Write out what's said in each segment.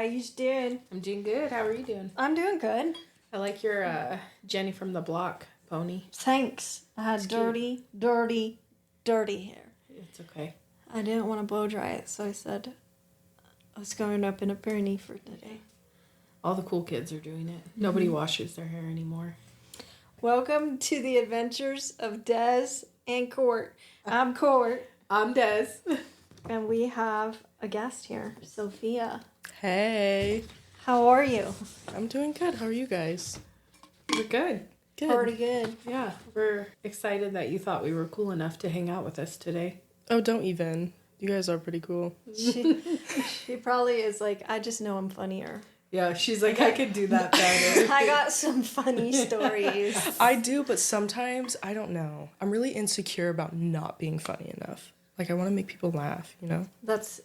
you doing? I'm doing good. How are you doing? I'm doing good. I like your Jenny from the Block pony. Thanks. I had dirty hair. It's okay. I didn't want to blow dry it, so I said I was going up in a pony for today. All the cool kids are doing it. Nobody washes their hair anymore. Welcome to the adventures of Des and Court. I'm Court. I'm Des. And we have a guest here, Sophia. Hey. How are you? I'm doing good. How are you guys? We're good. Good. Pretty good. Yeah, we're excited that you thought we were cool enough to hang out with us today. Oh, don't even. You guys are pretty cool. She probably is like, I just know I'm funnier. Yeah, she's like, I could do that better. I got some funny stories. I do, but sometimes, I don't know. I'm really insecure about not being funny enough. Like, I want to make people laugh, you know?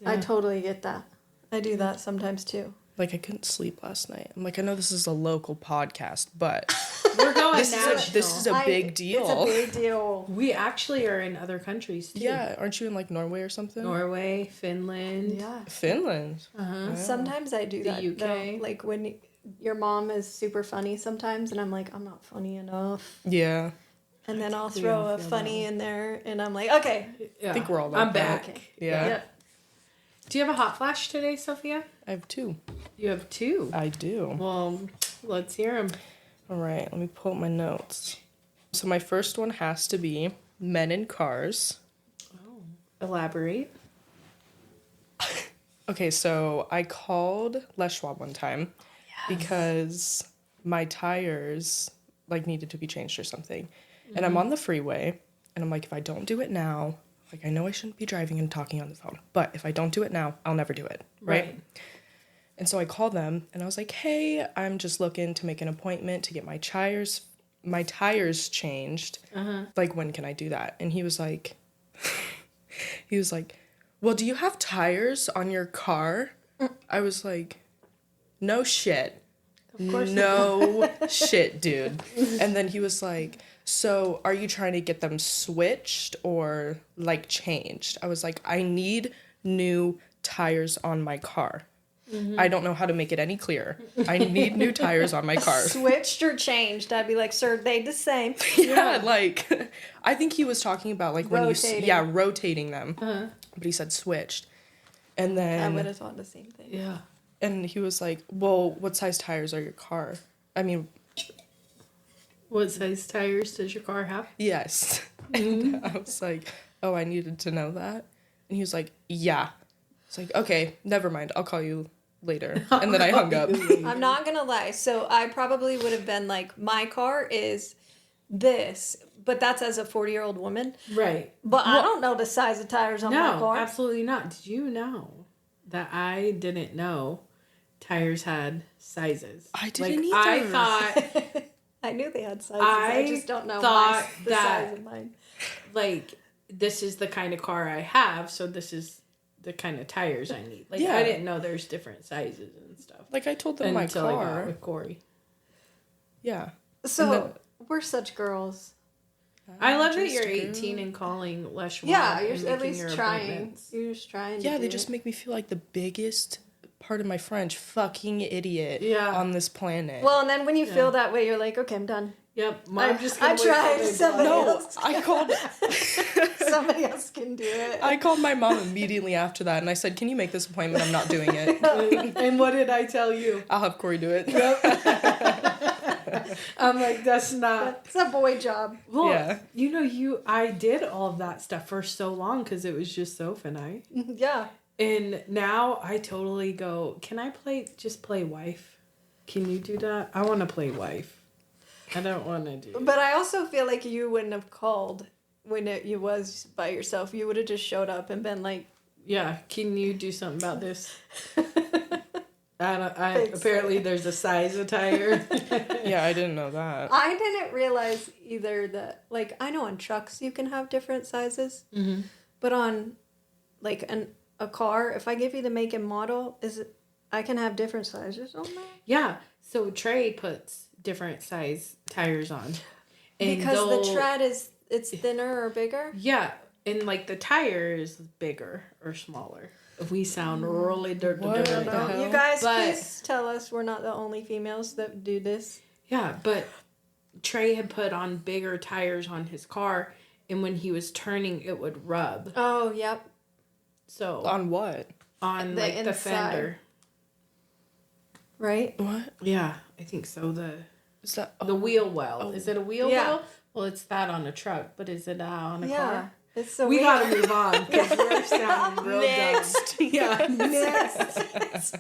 I totally get that. I do that sometimes too. Like, I couldn't sleep last night. I'm like, I know this is a local podcast, but We're going this national. is a big deal. It's a big deal. We actually are in other countries, too. Yeah, aren't you in, like, Norway or something? Norway, Finland. Yeah. Finland? Uh-huh. Wow. Sometimes I do that. The UK. Though. Like when your mom is super funny sometimes, and I'm like, I'm not funny enough. Yeah. And then I'll We throw all a feel funny that way. in there, and I'm like, okay. Yeah. I think we're all like I'm that. back. Okay. Yeah. Yep. Do you have a hot flash today, Sophia? I have two. You have two. I do. Well, let's hear them. All right, let me pull up my notes. So my first one has to be men in cars. Elaborate. Okay, so I called Les Schwab one time because my tires like needed to be changed or something. And I'm on the freeway and I'm like, if I don't do it now, like I know I shouldn't be driving and talking on the phone, but if I don't do it now, I'll never do it. Right? And so I called them and I was like, hey, I'm just looking to make an appointment to get my tires changed. Like, when can I do that? And he was like, well, do you have tires on your car? I was like, no shit. Of course No shit, dude. And then he was like, so are you trying to get them switched or like changed? I was like, I need new tires on my car. I don't know how to make it any clearer. I need new tires on my car. Switched or changed? I'd be like, sir, they the same. Yeah, like, I think he was talking about, like, when Rotating. rotating them. But he said switched. And I then, would have thought the same thing. Yeah. and he was like, well, what size tires are your car? I mean, What size tires does your car have? yes. And I was like, oh, I needed to know that. And he was like, yeah. It's like, okay, never mind. I'll call you later. And then I hung up. I'm not gonna lie. So I probably would have been like, my car is this, but that's as a 40-year-old woman. Right. But I don't know the size of tires on my No, car. absolutely not. Did you know that I didn't know tires had sizes? I didn't I either. thought, I knew they had sizes. I just don't know thought the that- size of mine. like, this is the kind of car I have, so this is the kind of tires I need. Like, Yeah. I didn't know there's different sizes and stuff. Like, I told them Until my I got car. with Corey. Yeah. So And then- we're such girls. I love that Just you're a girl. 18 and calling Les Schwab. Yeah, and you're at making least your trying. appointments. You're just trying. Yeah, to they do just it. make me feel like the biggest, pardon my French, fucking idiot Yeah. on this planet. Well, and then when you Yeah. feel that way, you're like, okay, I'm done. Yep. I Just tried. gonna Somebody no, else. I called Somebody else can do it. I called my mom immediately after that and I said, can you make this appointment? I'm not doing it. And what did I tell you? I'll have Corey do it. I'm like, that's not. It's a boy job. Well, Yeah. you know, I did all of that stuff for so long because it was just Soph and I. Yeah. And now I totally go, can I just play wife? Can you do that? I want to play wife. I don't want to do But I also feel like you wouldn't have called when you was by yourself. You would have just showed up and been like, Yeah, can you do something about this? Fix Apparently it. there's a size of tire. Yeah, I didn't know that. I didn't realize either that, like, I know on trucks you can have different sizes, but on, like, a car, if I give you the make and model, I can have different sizes on that? Yeah, so Trey puts different size tires on. And Because the tread it's thinner or bigger? Yeah, and like the tire is bigger or smaller. We sound really dirty. What the No, hell? you guys, But- please tell us we're not the only females that do this. Yeah, but Trey had put on bigger tires on his car, and when he was turning, it would rub. Oh, yep. So On what? on The like the inside. fender. Right? What? Yeah, I think so. Is that? The wheel well. Is it a wheel Yeah. well? Well, it's that on a truck, but is it on a Yeah. car? It's so We weird. gotta move on because we're sounding real Next. dumb. Yeah, next.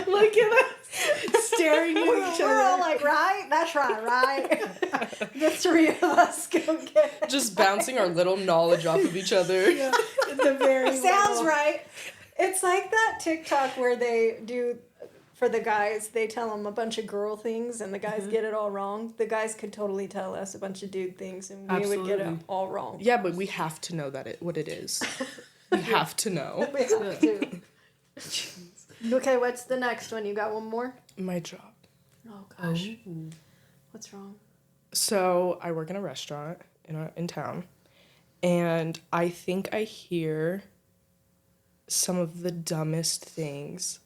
Look at us staring at each We're all other. like, right? That's right? The three of us go get it. Just bouncing our little knowledge off of each other. Yeah, the very Sounds little- right. It's like that TikTok where they do, for the guys, they tell them a bunch of girl things and the guys get it all wrong. The guys could totally tell us a bunch of dude things and we would get it Absolutely. all wrong. Yeah, but we have to know what it is. We have to know. We have to. Okay, what's the next one? You got one more? My job. Oh, gosh. What's wrong? So I work in a restaurant in town, and I think I hear some of the dumbest things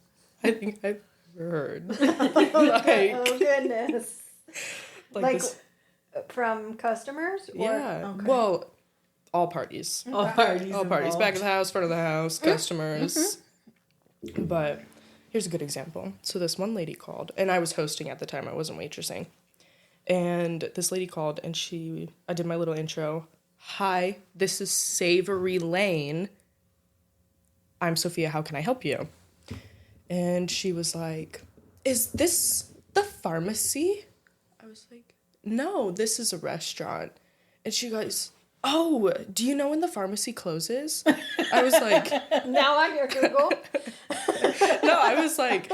I think I've ever heard. Oh, goodness. Like this. from customers? Or? Yeah. Okay. Well, all parties. All parties. All parties. involved. Back of the house, front of the house, customers. But here's a good example. So this one lady called, and I was hosting at the time. I wasn't waitressing. And this lady called, and I did my little intro. Hi, this is Savory Lane. I'm Sophia. How can I help you? And she was like, is this the pharmacy? I was like, no, this is a restaurant. And she goes, oh, do you know when the pharmacy closes? I was like, Now I'm your Google. no, I was like,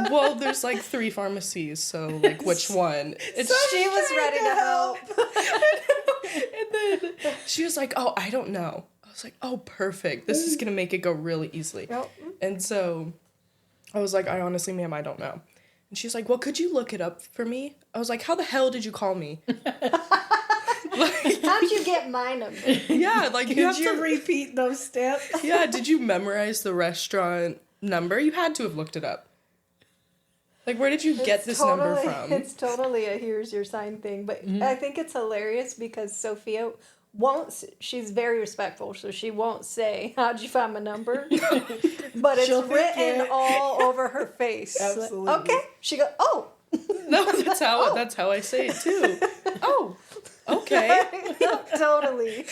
well, there's like 3 pharmacies, so like which one? And She was ready to help. and then she was like, oh, I don't know. I was like, oh, perfect. This is gonna make it go really easily. Yep. And so I was like, I honestly, ma'am, I don't know. And she's like, well, could you look it up for me? I was like, how the hell did you call me? How'd you get my number? Yeah, like you Did have you to. repeat those steps? Yeah, did you memorize the restaurant number? You had to have looked it up. Like, where did you get It's this totally, number from? It's totally a here's your sign thing. But I think it's hilarious because Sophia she's very respectful, so she won't say, how'd you find my number? But it's She'll think written it. all over her face. Absolutely. Okay. She goes, oh. No, that's how I say it too. Oh, okay. Totally.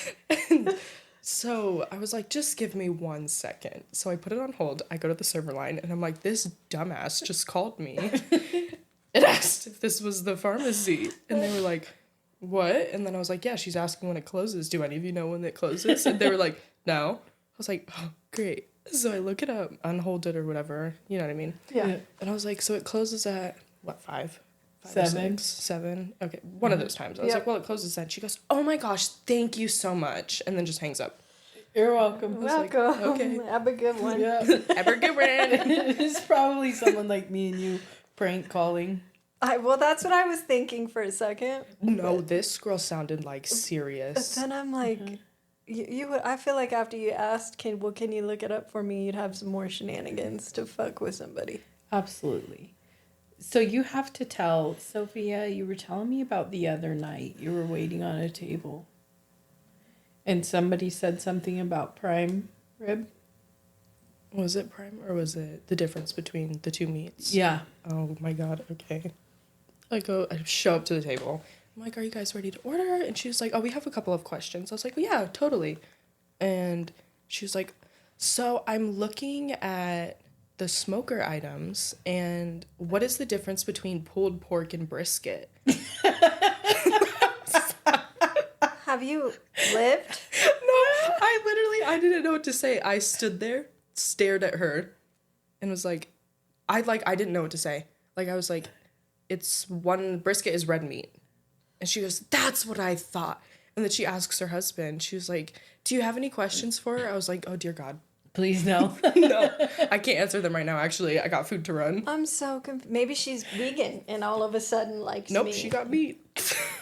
So I was like, just give me 1 second. So I put it on hold. I go to the server line and I'm like, this dumbass just called me and asked if this was the pharmacy. And they were like, what? And then I was like, yeah, she's asking when it closes. Do any of you know when it closes? And they were like, no. I was like, oh, great. So I look it up, unhold it or whatever. You know what I mean? Yeah. And I was like, so it closes at, what, 5? 7. 7? Okay, one of those times. I was Yep. like, well, it closes then. She goes, oh my gosh, thank you so much. And then just hangs up. You're welcome. like, Welcome. okay. Have a good one. Yeah. Ever good one. It's probably someone like me and you prank calling. Well, that's what I was thinking for a second. No, this girl sounded like But serious. then I'm like, I feel like after you asked, can you look it up for me? You'd have some more shenanigans to fuck with somebody. Absolutely. So you have to tell Sophia, you were telling me about the other night you were waiting on a table. And somebody said something about prime rib. Was it prime or was it the difference between the 2 meats? Yeah. Oh my god, okay. I show up to the table. I'm like, are you guys ready to order? And she was like, oh, we have a couple of questions. I was like, well, yeah, totally. And she was like, so I'm looking at the smoker items, and what is the difference between pulled pork and brisket? Have you lived? No, I didn't know what to say. I stood there, stared at her, and was like, I didn't know what to say. Like, I was like, it's one brisket is red meat. And she goes, that's what I thought. And then she asks her husband, she was like, do you have any questions for her? I was like, oh dear God. Please no. No, I can't answer them right now. Actually, I got food to run. I'm so confused. Maybe she's vegan and all of a sudden likes Nope, me. she got meat.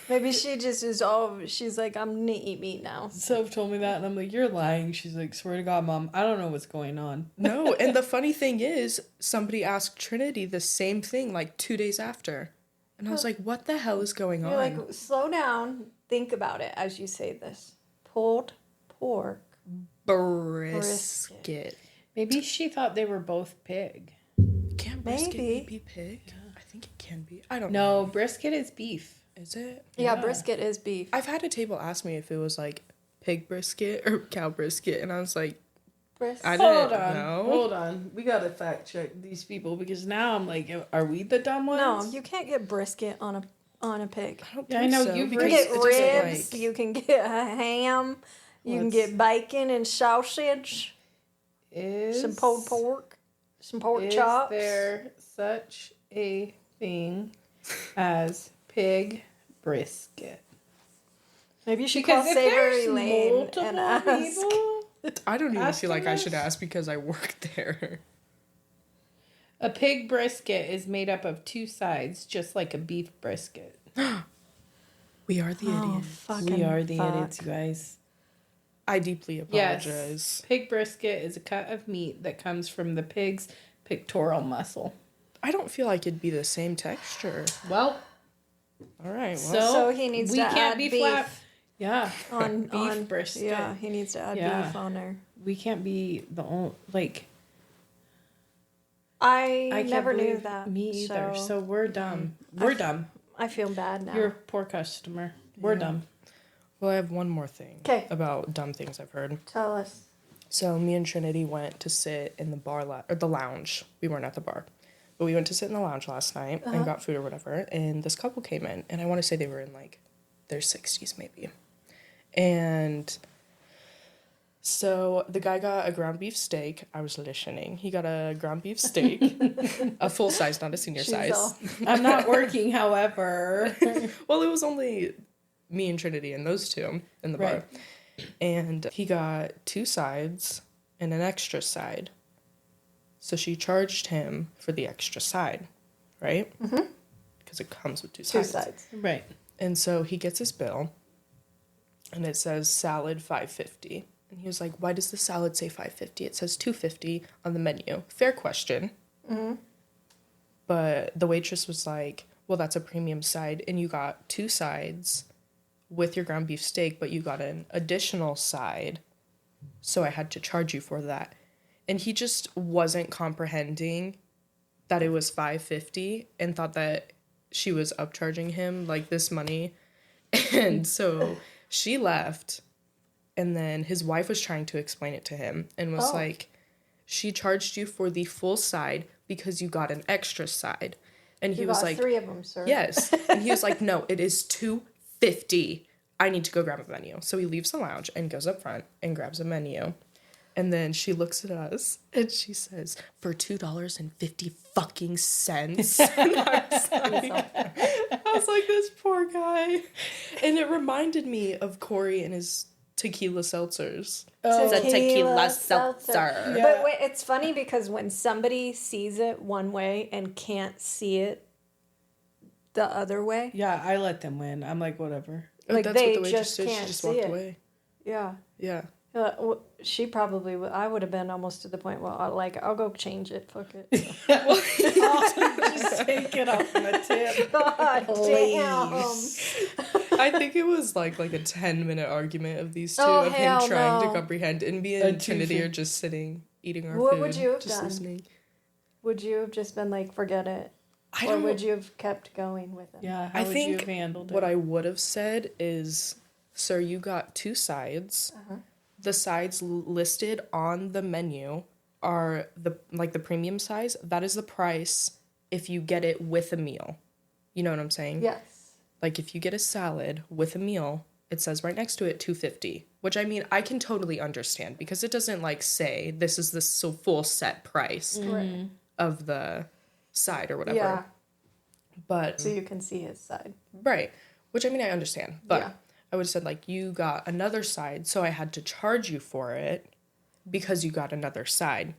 Maybe she just is she's like, I'm gonna eat meat now. Soph told me that, and I'm like, you're lying. She's like, swear to God, Mom, I don't know what's going on. No, and the funny thing is, somebody asked Trinity the same thing like 2 days after. And I was like, what the hell is going on? You're like, slow down. Think about it as you say this. Pulled pork. Brisket. Maybe she thought they were both pig. Can brisket Maybe. be pig? Yeah. I think it can be. I don't know. No, brisket is beef. Is it? Yeah, brisket is beef. I've had a table ask me if it was like pig brisket or cow brisket, and I was like, I didn't know. Hold on. We gotta fact check these people because now I'm like, are we the dumb ones? No, you can't get brisket on a pig. I don't Yeah, I think know, so, you You because can get it doesn't, ribs. like- You can get a ham. You can get bacon and sausage. Some pulled pork. Some pork chops. Is there such a thing as pig brisket? Maybe you should Because call if Savory there's Lane multiple and ask. people, I don't even feel like I Asking should us? ask because I work there. a pig brisket is made up of two sides, just like a beef brisket. We are the idiots. We are the idiots, you guys. I deeply Yes. apologize. Pig brisket is a cut of meat that comes from the pig's pectoral muscle. I don't feel like it'd be the same texture. Well, All right. Well, So he needs we to can't add be beef flat. Yeah, on beef brisket. Yeah, he needs to add beef on there. We can't be the only I I can't never knew believe that. Me either. So we're dumb. We're dumb. I feel bad now. You're a poor customer. We're dumb. well, I have one more thing 'Kay. about dumb things I've heard. Tell us. So me and Trinity went to sit in the bar or the lounge. We weren't at the bar, but we went to sit in the lounge last night and got food or whatever. And this couple came in, and I want to say they were in like their 60s maybe. And so the guy got a ground beef steak. I was listening. He got a ground beef steak, a full size, not a senior She's size. all- I'm not working, however. Well, it was only me and Trinity and those two in the bar. Right. And he got two sides and an extra side. So she charged him for the extra side, right? Mm-hmm. Because it comes with two sides. Right. And so he gets his bill, and it says salad $5.50. And he was like, "Why does the salad say $5.50? It says $2.50 on the menu." Fair question. Mm-hmm. But the waitress was like, "Well, that's a premium side, and you got two sides with your ground beef steak, but you got an additional side, so I had to charge you for that." And he just wasn't comprehending that it was $5.50 and thought that she was upcharging him like this money. And so she left, and then his wife was trying to explain it to him and was like, "She charged you for the full side because you got an extra side." And he You was got like, 3 of them, sir. "Yes." And he was like, "No, it is $2.50. I need to go grab a menu." So he leaves the lounge and goes up front and grabs a menu. And then she looks at us and she says, "For $2.50 fucking cents." And I was like, this poor guy. And it reminded me of Corey and his tequila seltzers. Oh. It's a tequila seltzer. seltzer. Yeah. But it's funny because when somebody sees it one way and can't see it the other way, Yeah, I let them win. I'm like, whatever. Like, That's they what the waitress just did. She can't just see walked it. away. yeah. Yeah. She probably would. I would have been almost to the point where I'll go change it. Fuck it. Just take it off the tip. God damn. I think it was like a 10-minute argument of these two Oh, of him hell trying no. to comprehend, and me A and Trinity two-fin- are just sitting eating our What food. would you have just done? listening. Would you have just been like, forget it? I Or don't would you have kept going with it? Yeah, how I would think you have handled it? what I would have said is, "Sir, you got two sides. The sides listed on the menu are the premium size. That is the price if you get it with a meal." You know what I'm saying? Yes. Like if you get a salad with a meal, it says right next to it $2.50, which I mean I can totally understand because it doesn't say this is the full set price Right. of the side or whatever. Yeah. But So you can see his side. right, which I mean I understand, but Yeah. I would have said you got another side, so I had to charge you for it because you got another side.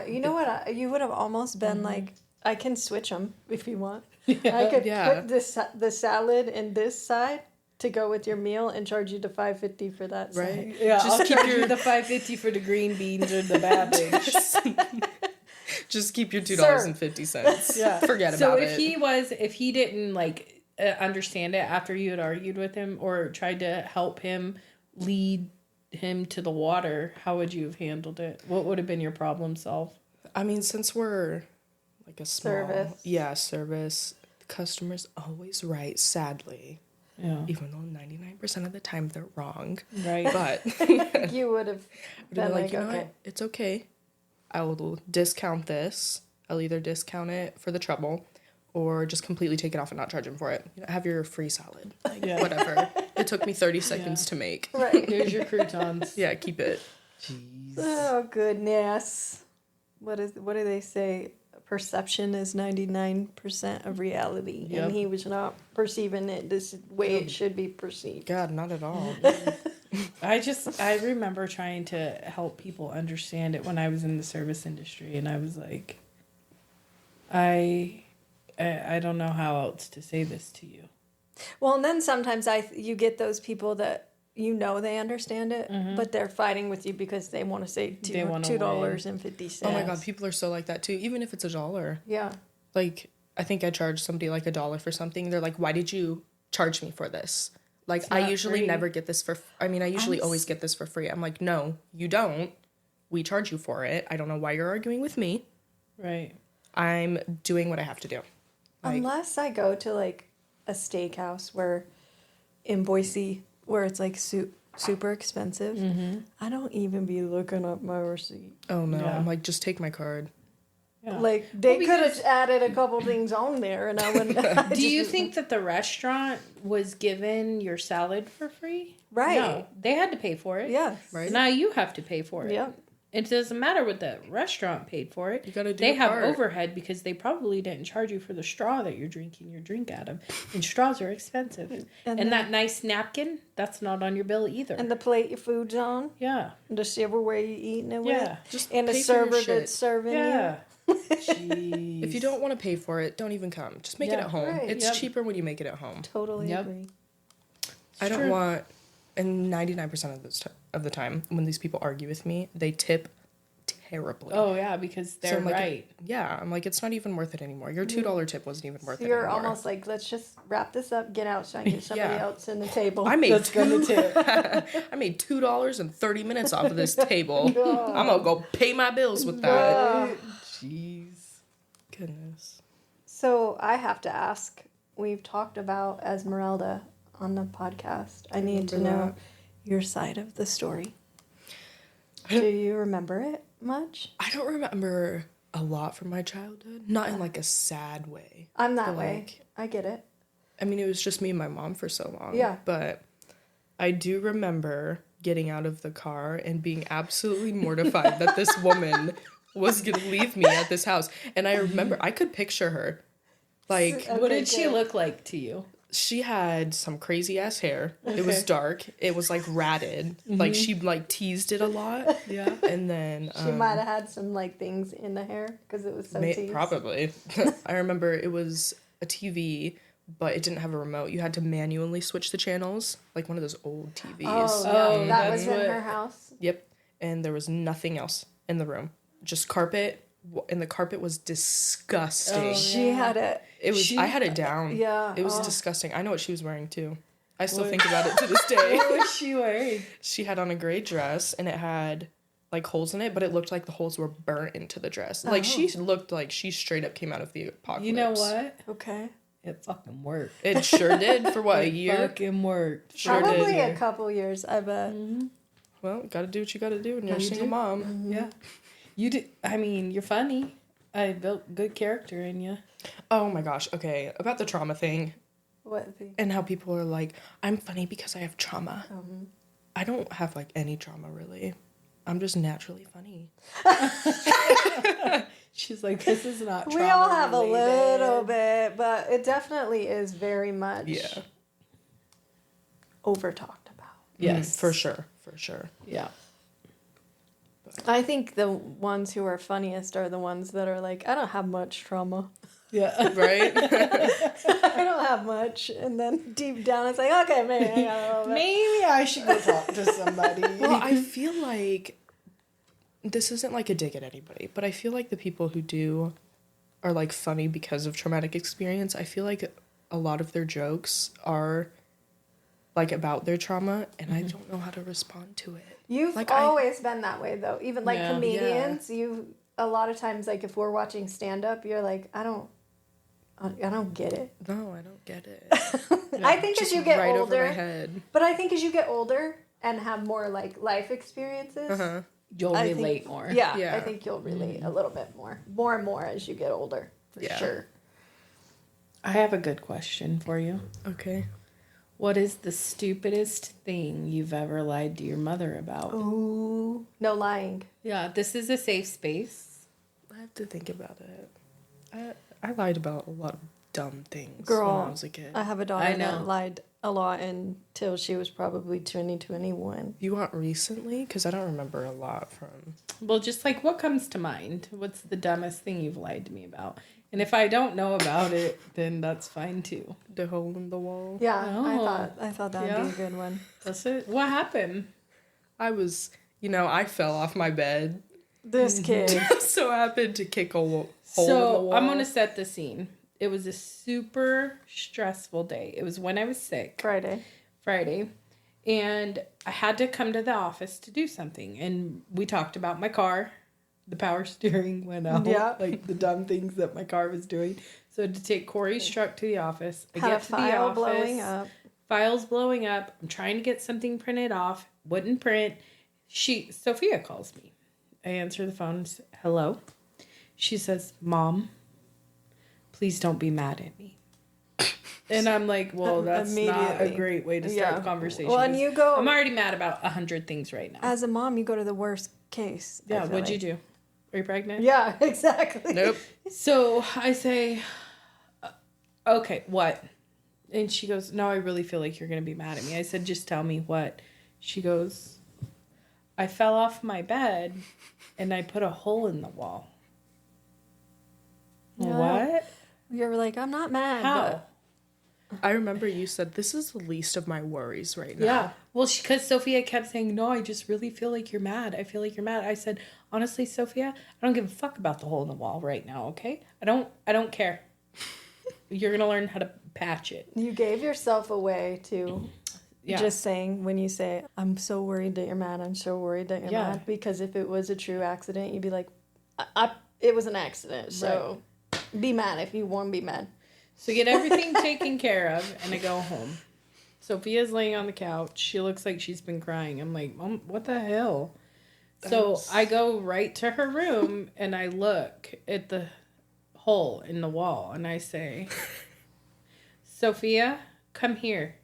You know what? You would have almost been like, I can switch them if you want. I could Yeah. put the salad in this side to go with your meal and charge you the $5.50 for that side. Right? Yeah, Just I'll keep charge your- you the $5.50 for the green beans or the babbage. Just keep your $2.50. Yeah. Forget So about if he didn't like understand it after you had argued with him or tried to help him lead him to the water, how would you have handled it? What would have been your problem solve? I mean, since we're like a small Service. the customer's always right, sadly. Yeah. Even though 99% of the time they're wrong. Right. But You would have been like, you know okay. what? It's okay. I will discount this. I'll either discount it for the trouble or just completely take it off and not charge him for it. You know, have your free salad. Like, Yeah. whatever. It took me 30 seconds to make. Right. Here's your croutons. Yeah, keep it. Jeez. Oh, goodness. What do they say? Perception is 99% of reality. Yep. And he was not perceiving it this way it should be perceived. God, not at all. I remember trying to help people understand it when I was in the service industry, and I was like, I don't know how else to say this to you. Well, and then sometimes you get those people that they understand it, but they're fighting with you because they want to say They wanna $2.50. Oh my God, people are so like that too. Even if it's $1. Yeah. Like, I think I charged somebody like $1 for something. They're like, why did you charge me for this? Like, It's I not usually free. never get this I usually always get this for free. I'm like, no, you don't. We charge you for it. I don't know why you're arguing with me. Right. I'm doing what I have to do. Like, Unless I go to like a steakhouse in Boise where it's like super expensive, I don't even be looking up my receipt. oh no. Yeah. I'm like, just take my card. Yeah. Like they Well, could have because- added a couple things on there, and I wouldn't. Do you think that the restaurant was given your salad for free? Right. No, they had to pay for it. Yes. Right. Now you have to pay for it. Yep. It doesn't matter what the restaurant paid for it. You gotta do They your have part. overhead because they probably didn't charge you for the straw that you're drinking your drink out of. And straws are expensive. And that nice napkin, that's not on your bill either. And the plate your food's on, Yeah. the silverware you're eating it Yeah. with, Just and the pay for your server shit. that's serving Yeah. Jeez. If you don't want to pay for it, don't even come. Just make it Yeah. at home. Right. It's Yep. cheaper when you make it at home. you. Totally Yep. agree. I don't true. want, and 99% of the time when these people argue with me, they tip terribly. Oh, yeah, because they're I'm like, right. Yeah, I'm like, it's not even worth it anymore. Your $2 tip wasn't even worth So it you're anymore. almost like, let's just wrap this up, get out, so I can get somebody Yeah. else in the table. I made That's gonna tip. I made $2.30 off of this table. I'm gonna go pay my bills with that. Uh, Jeez. Goodness. so I have to ask. We've talked about Esmerelda on the podcast. I need to remember know your side of the story. Do you remember it much? I don't remember a lot from my childhood. Not in like a sad way. I'm that But, way. like, I get it. I mean, it was just me and my mom for so long. Yeah. But I do remember getting out of the car and being absolutely mortified that this woman was going to leave me at this house. And I remember, I could picture her. Like, Okay, What did she good. look like to you? she had some crazy ass hair. It was dark. It was like ratted. Like, she like teased it a lot. Yeah. And then She might have had some like things in the hair because it was so teased. probably. I remember it was a TV, but it didn't have a remote. You had to manually switch the channels, like one of those old TVs. Oh, yeah. Oh, that was that's in what- her house. Yep. And there was nothing else in the room. Just carpet, and the carpet was disgusting. Oh, She had it. It was. She- I had it down. Yeah. It was oh. disgusting. I know what she was wearing too. I still What? think about it to this day. What was she wearing? She had on a gray dress, and it had like holes in it, but it looked like the holes were burnt into the dress. Like, she looked like she straight up came out of the apocalypse. You know what? Okay. It fucking worked. It sure did. For what, a It year? fucking worked. Sure Probably did. a couple years, I bet. Well, gotta do what you gotta do when you're a You single do. mom. Yeah. You did. I mean, you're funny. I built good character in you. Oh my gosh. Okay, about the trauma thing What thing? and how people are like, I'm funny because I have trauma. I don't have like any trauma really. I'm just naturally funny. She's like, this is not. We all have a trauma-related. little bit, but it definitely is very much Yeah. over talked about. Yes, For sure. For sure. Yeah. I think the ones who are funniest are the ones that are like, I don't have much trauma. Yeah. right? I don't have much. And then deep down, it's like, okay, maybe I got a little bit. Maybe I should go talk to somebody. Well, I feel like this isn't like a dig at anybody, but I feel like the people who do are like funny because of traumatic experience. I feel like a lot of their jokes are like about their trauma, and I don't know how to respond to it. You've Like, always been that way, though. Even like Yeah. comedians, you a lot of times, like if we're watching stand up, you're like, I don't get it. No, I don't get it. I think as you get right older, over my head. but I think as you get older and have more like life experiences, You'll I relate think, more. Yeah, I think you'll relate a little bit more and more as you get older, for sure. I have a good question for you. Okay. What is the stupidest thing you've ever lied to your mother about? Ooh, no lying. Yeah, this is a safe space. I have to think about it. I lied about a lot of dumb things Girl, when I was a kid. I have a daughter I know. that lied a lot until she was probably 2021. You want recently? Because I don't remember a lot from... Well, just like what comes to mind? What's the dumbest thing you've lied to me about? And if I don't know about it, then that's fine too. The hole in the wall. Yeah, Oh. I thought that would Yeah. be a good one. That's it. What happened? I was, I fell off my bed. This kid. So I happened to kick a hole in the So wall. I'm going to set the scene. It was a super stressful day. It was when I was sick. Friday. And I had to come to the office to do something. And we talked about my car. The power steering went out. Yeah. Like the dumb things that my car was doing. So I had to take Corey's truck to the office. I Had get a to the file office. blowing up. Files blowing up. I'm trying to get something printed off. Wouldn't print. Sophia calls me. I answer the phone. Hello. She says, Mom, please don't be mad at me. And I'm like, well, that's not a Immediately. great way to start the conversation. Well, and you go... I'm already mad about 100 things right now. As a mom, you go to the worst case. Yeah, what'd you do? Are you pregnant? Yeah, exactly. Nope. So I say, okay, what? And she goes, no, I really feel like you're going to be mad at me. I said, just tell me what. She goes, I fell off my bed and I put a hole in the wall. Yeah. What? You're like, I'm not mad. How? I remember you said, this is the least of my worries right now. Yeah. Well, because Sophia kept saying, no, I just really feel like you're mad. I feel like you're mad. I said, honestly, Sophia, I don't give a fuck about the hole in the wall right now, okay? I don't care. You're going to learn how to patch it. You gave yourself away to just saying, when you say, I'm so worried that you're mad, I'm so worried that you're mad. Because if it was a true accident, you'd be like, it was an accident. So be mad if you want to be mad. So get everything taken care of, and I go home. Sophia's laying on the couch. She looks like she's been crying. I'm like, Mom, what the hell? So I go right to her room, and I look at the hole in the wall, and I say, Sophia, come here.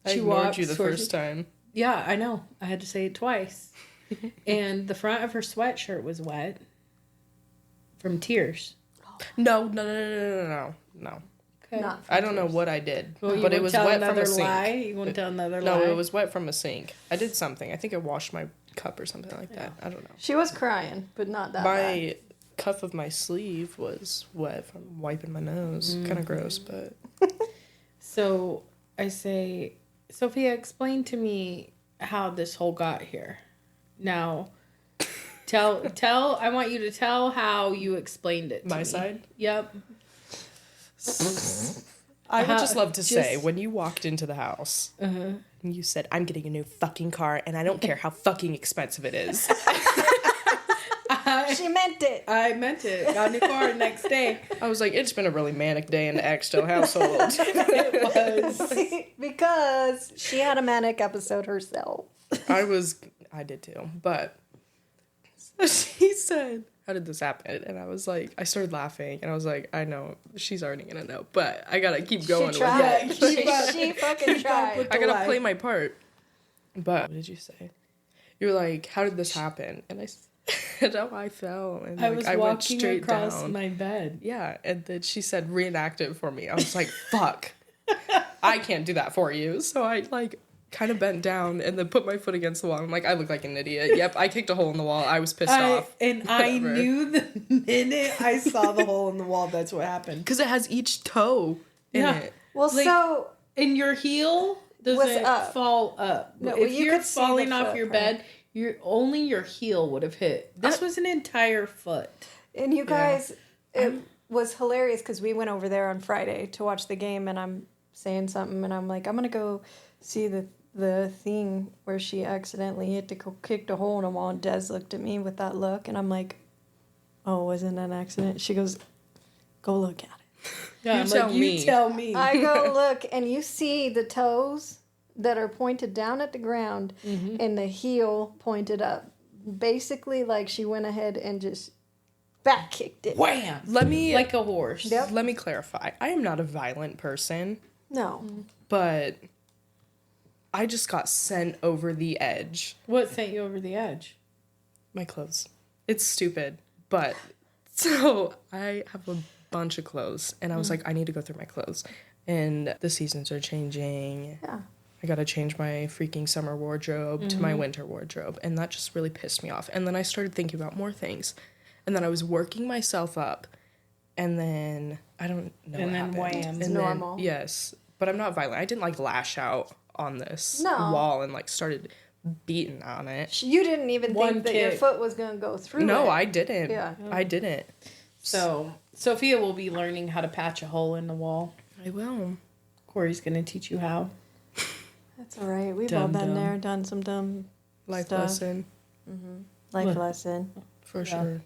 I ignored you the first time. Yeah, I know. I had to say it twice. And the front of her sweatshirt was wet from tears. No. Okay. I don't know what I did, Well, but it was wet from a sink. Lie? You want to tell another No, lie? it was wet from a sink. I did something. I think I washed my cup or something like that. I don't know. She was crying, but not that My bad. cuff of my sleeve was wet from wiping my nose. Kind of gross, but... So I say, Sophia, explain to me how this hole got here. Now, I want you to tell how you explained it to My me. side? Yep. I would just love to say, just- when you walked into the house, and you said, I'm getting a new fucking car, and I don't care how fucking expensive it is. She meant it. I meant it. Got a new car next day. I was like, it's been a really manic day in the Axtell household. It was. Because she had a manic episode herself. I did too, but so she said, how did this happen? And I was like, I started laughing, and I was like, I know, she's already gonna know, but I gotta keep going She with tried. it. She fucking tried. I gotta play my part. But what did you say? You were like, how did this happen? And I said, oh, I fell. And I was went walking straight across down. my bed. Yeah, and then she said, reenact it for me. I was like, fuck. I can't do that for you. So I, kind of bent down and then put my foot against the wall. I'm like, I look like an idiot. Yep, I kicked a hole in the wall. I was pissed off. And I knew the minute I saw the hole in the wall, that's what happened. Because it has each toe in it. Well, Like, so and your heel doesn't up. fall up. No, if you you're could see falling the off your footprint. bed, only your heel would have hit. This was an entire foot. and you guys, it was hilarious because we went over there on Friday to watch the game, and I'm saying something, and I'm like, I'm gonna go see the thing where she accidentally kicked a hole in a wall, and Des looked at me with that look, and I'm like, oh, wasn't an accident? She goes, go look at it. Yeah, you tell me. I go look, and you see the toes that are pointed down at the ground, and the heel pointed up. Basically, like she went ahead and just back kicked it. Wham! Like a horse. Yep. Let me clarify. I am not a violent person, No. but I just got sent over the edge. What sent you over the edge? My clothes. It's stupid, but so I have a bunch of clothes, and I was like, I need to go through my clothes. And the seasons are changing. Yeah. I gotta change my freaking summer wardrobe to my winter wardrobe, and that just really pissed me off. And then I started thinking about more things, and then I was working myself up, and then I don't know And what then happened. wham. And It's then- normal. yes, but I'm not violent. I didn't like lash out on this No. wall and like started beating on it. You didn't even One think that your kick. foot was going to go through No, it. I didn't. Yeah. I didn't. So, Sophia will be learning how to patch a hole in the wall. I will. Corey's going to teach you how. That's all right. We've all been Dumb. there, done some dumb Life stuff. lesson Life Look. lesson. for sure.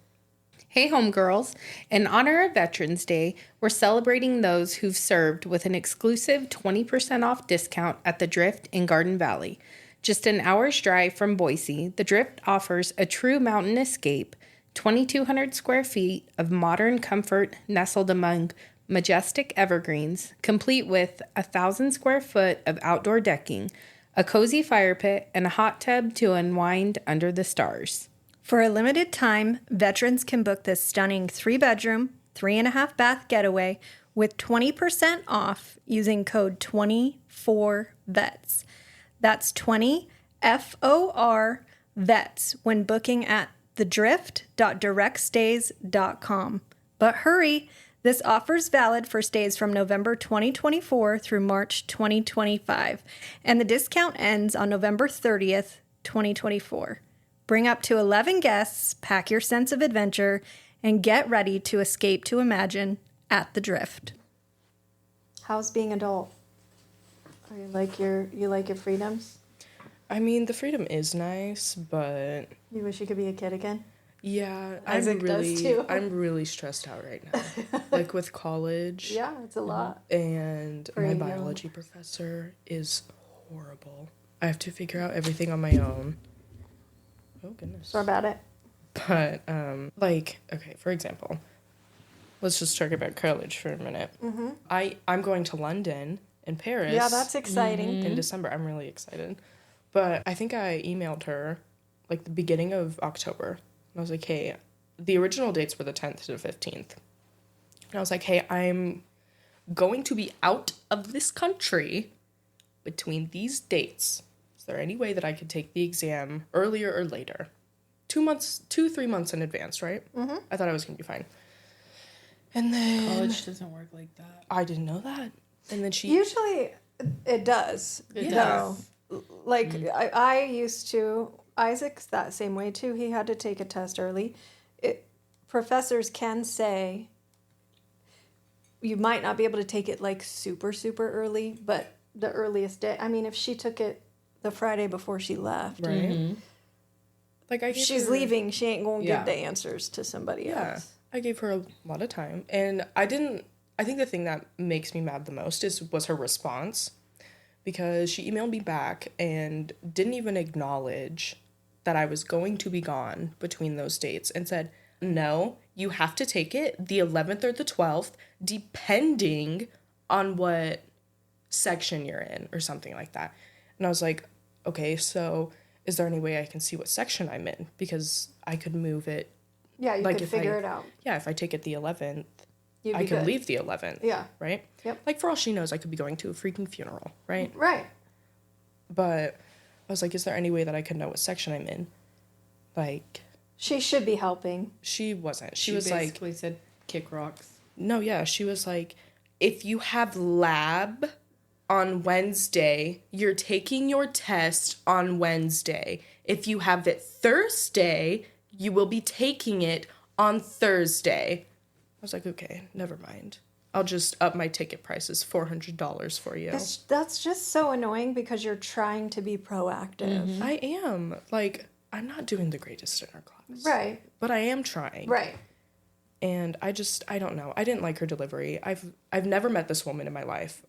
Hey, homegirls. In honor of Veterans Day, we're celebrating those who've served with an exclusive 20% off discount at The Drift in Garden Valley. Just an hour's drive from Boise, The Drift offers a true mountain escape, 2,200 square feet of modern comfort nestled among majestic evergreens, complete with 1,000 square foot of outdoor decking, a cozy fire pit, and a hot tub to unwind under the stars. For a limited time, veterans can book this stunning 3-bedroom, 3.5-bath getaway with 20% off using code 24VETS. That's 20 FOR VETS when booking at thedrift.directstays.com. But hurry, this offer is valid for stays from November 2024 through March 2025, and the discount ends on November 30th, 2024. Bring up to 11 guests, pack your sense of adventure, and get ready to escape to imagine at the Drift. How's being adult? You like your freedoms? I mean, the freedom is nice, but You wish you could be a kid again? yeah, Isaac does too. I'm really stressed out right now. Like with college. Yeah, it's a lot. And For my a young- biology professor is horrible. I have to figure out everything on my own. Oh goodness. Sorry about it. But like, okay, for example, let's just talk about college for a minute. Mm-hmm. I'm going to London and Paris. Yeah, that's exciting. in December. I'm really excited. But I think I emailed her like the beginning of October. And I was like, hey, the original dates were the 10th to the 15th. And I was like, hey, I'm going to be out of this country between these dates. Is there any way that I could take the exam earlier or later? 3 months in advance, right? Mm-hmm. I thought I was going to be fine. And then College doesn't work like that. I didn't know that. And then she... Usually it does. It does. Like, I used to... Isaac's that same way, too. He had to take a test early. Professors can say you might not be able to take it, like, super, super early, but the earliest day... I mean, if she took it the Friday before she left... Right? Like, If she's leaving, she ain't going to Yeah. give the answers to somebody else. I gave her a lot of time. And I think the thing that makes me mad the most was her response. Because she emailed me back and didn't even acknowledge that I was going to be gone between those dates and said, no, you have to take it the 11th or the 12th, depending on what section you're in or something like that. And I was like, okay, so is there any way I can see what section I'm in? Because I could move it. Yeah, you Like, could if figure it out. Yeah, if I take it the 11th, You'd I be could good. leave the 11th. Yeah. Right? Yep. Like, for all she knows, I could be going to a freaking funeral, right? Right. But I was like, is there any way that I could know what section I'm in? Like, She should be helping. she wasn't. She She was like, basically said, kick rocks. no, yeah. She was like, if you have lab on Wednesday, you're taking your test on Wednesday. If you have it Thursday, you will be taking it on Thursday. I was like, okay, never mind. I'll just up my ticket prices $400 for you. That's just so annoying because you're trying to be proactive. I am. Like, I'm not doing the greatest in our class. Right. But I am trying. Right. And I don't know. I didn't like her delivery. I've never met this woman in my life.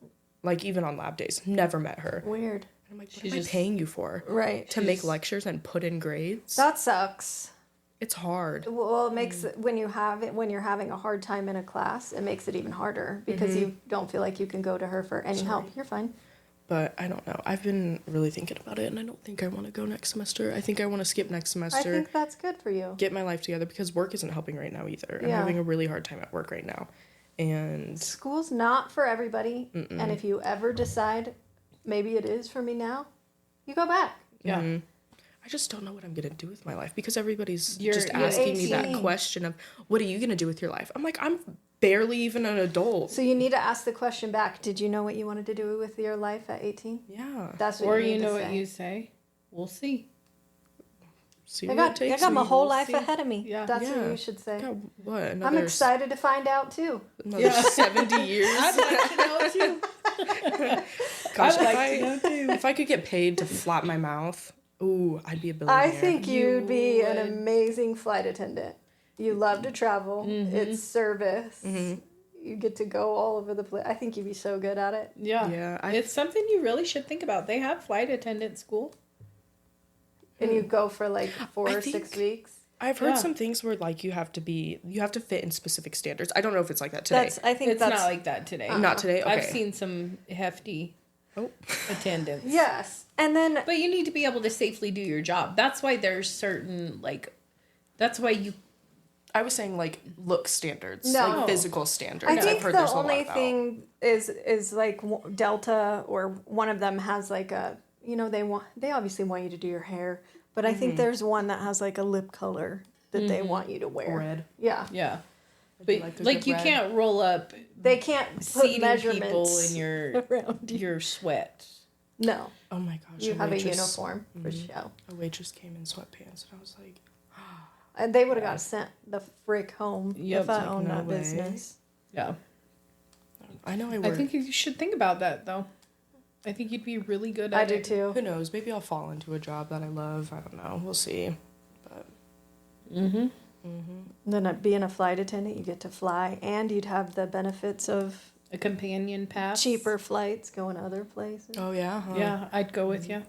Like, even on lab days. Never met her. Weird. And I'm like, what am I paying you for? Right. To make lectures and put in grades? That sucks. It's hard. Well, it makes it when you're having a hard time in a class, it makes it even harder because you don't feel like you can go to her for any help. You're fine. But I don't know. I've been really thinking about it, and I don't think I want to go next semester. I think I want to skip next semester. I think that's good for you. Get my life together because work isn't helping right now either. I'm having a really hard time at work right now. And School's not for everybody, and if you ever decide maybe it is for me now, you go back. Yeah. I just don't know what I'm going to do with my life because everybody's You're just asking me that 18. question of, what are you going to do with your life? I'm like, I'm barely even an adult. So you need to ask the question back. Did you know what you wanted to do with your life at 18? Yeah. That's what Or you you need know to what say. you say? We'll see. See I what got, it takes. I got my whole We'll life see. ahead of me. Yeah. That's what Yeah. you should say. God, what? I'm Another, excited to find out too. another 70 years? I'd like to know too. Gosh, I'd like to know too. if I could get paid to flap my mouth, ooh, I'd be a billionaire. I think You you'd be an would. amazing flight attendant. You love to travel. It's service. You get to go all over the place. I think you'd be so good at it. Yeah. Yeah, It's something you really should think about. They have flight attendant school. And you go for like 4 I or 6 think- weeks. I've heard Yeah. some things where like you have to fit in specific standards. I don't know if it's like that today. I think It's that's not like that today. Not today. Okay. I've seen some hefty Oh. attendance. yes. And then But you need to be able to safely do your job. That's why there's certain that's why you I was saying like look standards, No. like physical standards. I think I've heard the there's a lot only about. thing is like Delta or one of them has like a they obviously want you to do your hair, but I think there's one that has like a lip color that they want you to wear. Red. Yeah. yeah. do But like a like good you red. can't roll up They can't put seating measurements people in your around you. your sweat. No, Oh my gosh. you have a waitress- uniform for show. A waitress came in sweatpants, and I was like, And they would have got sent the frick home Yep. if I Like, owned no that way. business. Yeah. I know I I work. think you should think about that though. I think you'd be really good at I do it. too. Who knows? Maybe I'll fall into a job that I love. I don't know. We'll see. But Then being a flight attendant, you get to fly, and you'd have the benefits of A companion pass. cheaper flights going other places. oh yeah. Huh? Yeah, I'd go with you.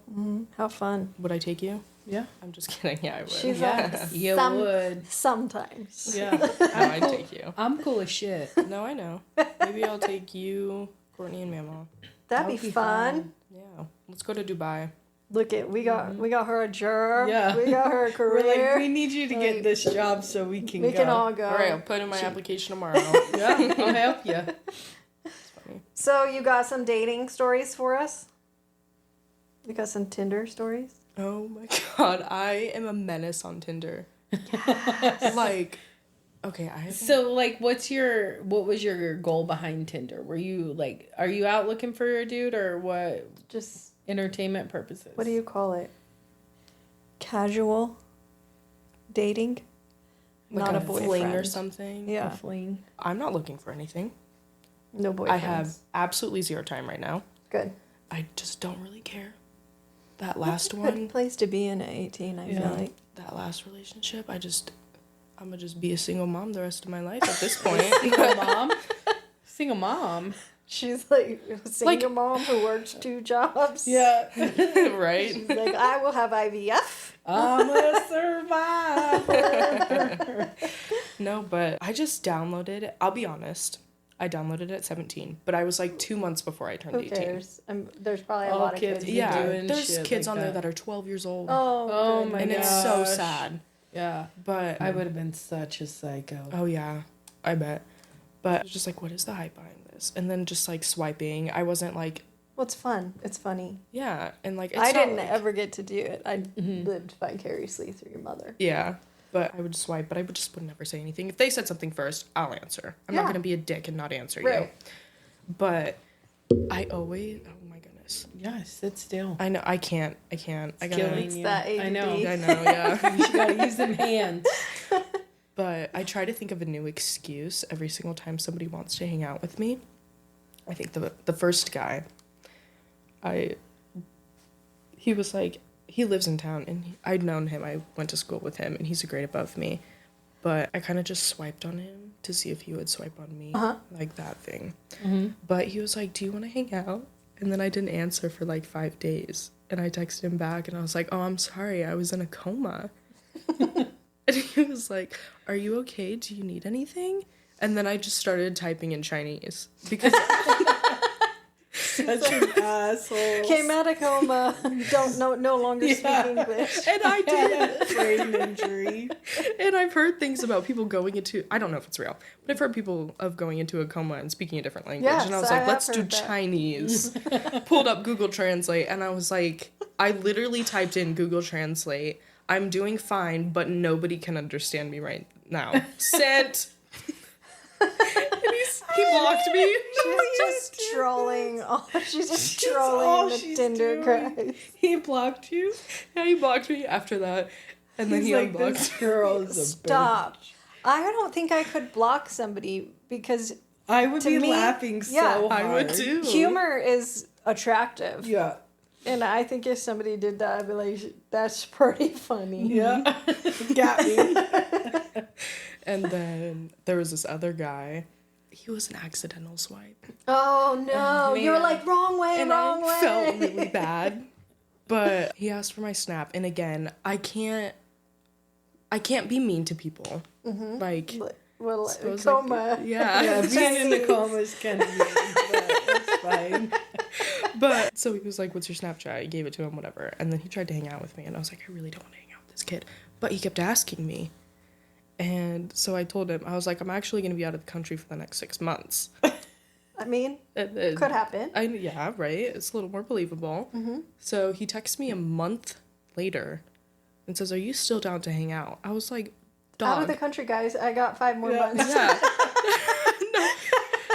How fun! Would I take you? Yeah. I'm just kidding. Yeah, I would. She's Yeah, like, you would. sometimes. Yeah. No, I'd take you. I'm cool as shit. No, I know. Maybe I'll take you, Courtney, and Mama. That'd be fun. Yeah. Let's go to Dubai. Look at we got her a job. Yeah. We got her a We're like, career. we need you to get this job so we can we go. can all go. All right, I'll put in my application tomorrow. Yeah, I'll help you. So you got some dating stories for us? You got some Tinder stories? Oh my god, I am a menace on Tinder. Like, okay, I have. So, like, what was your goal behind Tinder? Were you like, are you out looking for a dude or what? Just Entertainment purposes. what do you call it? Casual dating? like Not a fling or boyfriend. something. Yeah. A fling? I'm not looking for anything. No boyfriends. I have absolutely zero time right now. Good. I just don't really care. That last Good one, place to be in at 18, I Yeah. feel like. that last relationship, I'm gonna just be a single mom the rest of my life at this point. Single mom? Single mom? She's like a single Like- mom who works 2 jobs. Yeah. Right? She's like, I will have IVF. I'm a survivor. No, but I just downloaded it. I'll be honest. I downloaded it at 17, but I was like 2 months before I turned Who 18. cares? There's probably a All lot of kids kids. be Yeah, doing there's shit kids like on there that. that are 12 years old. Oh, my and goodness. it's so gosh. sad. Yeah. But I would have been such a psycho. oh yeah, I bet. But I was just like, what is the hype behind this? And then just like swiping, I wasn't like Well, it's fun. It's funny. Yeah, and like, it's I not didn't like, ever get to do it. I lived vicariously through your mother. Yeah, but I would swipe, but I would never say anything. If they said something first, I'll answer. I'm not Yeah. gonna be a dick and not answer Right. you. But I always, oh my goodness. Yeah, sit still. I know, I can't. I gotta, killing It's you. that ADD. I know. I know, yeah. You gotta use them hands. But I try to think of a new excuse every single time somebody wants to hang out with me. I think the first guy, he was like, he lives in town, and I'd known him. I went to school with him, and he's a grade above me. But I kind of just swiped on him to see if he would swipe on me, like that thing. Mm-hmm. But he was like, do you want to hang out? And then I didn't answer for like 5 days. And I texted him back, and I was like, oh, I'm sorry. I was in a coma. And he was like, are you okay? Do you need anything? And then I just started typing in Chinese because Such an asshole. Came out of coma. No longer speak English. and I did. Brain injury. And I've heard things about people going into, I don't know if it's real, but I've heard people of going into a coma and speaking a different language. Yes, and I was I like, have let's do heard that. Chinese. Pulled up Google Translate, and I was like, I literally typed in Google Translate, I'm doing fine, but nobody can understand me right now. Sent. And he blocked me. She's just trolling. She's just trolling all the she's Tinder doing. guys. He blocked you? Yeah, he blocked me after that. And then He's he like, unblocked. this girl is a Stop. bitch. I don't think I could block somebody because I would To be me, laughing so yeah. hard. I would too. humor is attractive. Yeah. And I think if somebody did that, I'd be like, that's pretty funny. Yeah. Got me. And then there was this other guy. He was an accidental swipe. Oh no, Oh, you were man. like wrong way, And wrong I way. felt really bad. But he asked for my snap. And again, I can't be mean to people. Like, Well, suppose, coma. like, yeah. Yeah, being in the coma is kind of mean, but it's fine. But so he was like, what's your Snapchat? I gave it to him, whatever. And then he tried to hang out with me. And I was like, I really don't want to hang out with this kid. But he kept asking me. And so I told him, I was like, I'm actually going to be out of the country for the next 6 months. I mean, And could happen. yeah, right. It's a little more believable. So he texts me a month later and says, are you still down to hang out? I was like, dog. Out of the country, guys. I got 5 more months. Yeah.